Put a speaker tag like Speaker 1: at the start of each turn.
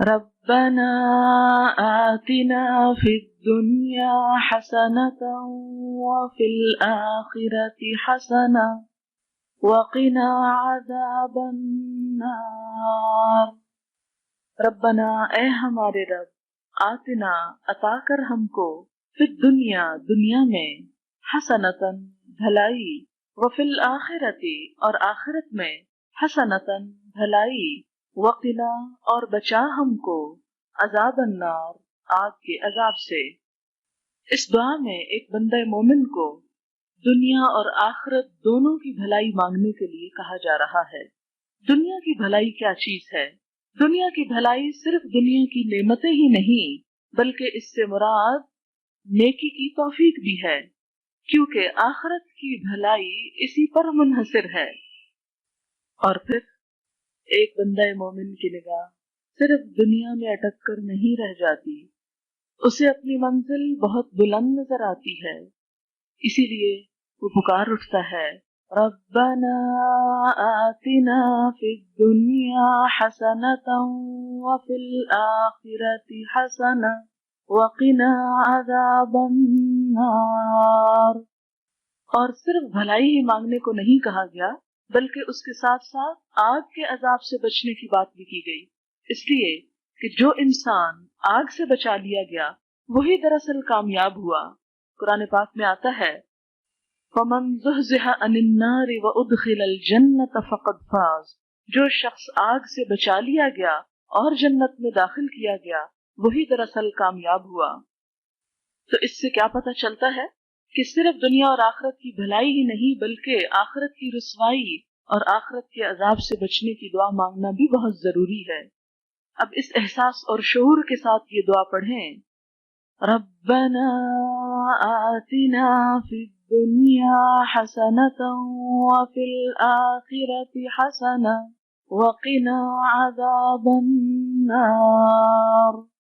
Speaker 1: ربنا آتنا في الدنيا حسنة وفي الآخرة حسنة وقنا عذاب النار۔ ربنا اے ہمارے رب، آتنا عطا کر ہم کو، فی الدنیا دنیا میں، حسنتن بھلائی، وفی الآخرت اور آخرت میں، حسنتن بھلائی، وقنا اور بچا ہم کو، عذاب النار آگ کے عذاب سے۔ اس دعا میں ایک بندہ مومن کو دنیا اور آخرت دونوں کی بھلائی مانگنے کے لیے کہا جا رہا ہے۔ دنیا کی بھلائی کیا چیز ہے؟ دنیا کی بھلائی صرف دنیا کی نعمتیں ہی نہیں، بلکہ اس سے مراد نیکی کی توفیق بھی ہے، کیونکہ آخرت کی بھلائی اسی پر منحصر ہے۔ اور پھر ایک بندہ مومن کی نگاہ صرف دنیا میں اٹک کر نہیں رہ جاتی، اسے اپنی منزل بہت بلند نظر آتی ہے، اسی لیے وہ پکار اٹھتا ہے، ربنا آتنا فی الدنیا حسنة وفی الآخرة حسنة وقنا عذاب النار۔ اور صرف بھلائی ہی مانگنے کو نہیں کہا گیا، بلکہ اس کے ساتھ ساتھ آگ کے عذاب سے بچنے کی بات بھی کی گئی، اس لیے کہ جو انسان آگ سے بچا لیا گیا وہی دراصل کامیاب ہوا۔ قرآن پاک میں آتا ہے، فَمَنْ زُحْزِحَ عَنِ النَّارِ وَأُدْخِلَ الْجَنَّةَ فَقَدْ فَازَ۔ جو شخص آگ سے بچا لیا گیا اور جنت میں داخل کیا گیا وہی دراصل کامیاب ہوا۔ تو اس سے کیا پتہ چلتا ہے کہ صرف دنیا اور آخرت کی بھلائی ہی نہیں، بلکہ آخرت کی رسوائی اور آخرت کے عذاب سے بچنے کی دعا مانگنا بھی بہت ضروری ہے۔ اب اس احساس اور شعور کے ساتھ یہ دعا پڑھیں، ربنا آتنا فی الدنیا حسنة وفی الآخرة حسنة وقنا عذاب النار۔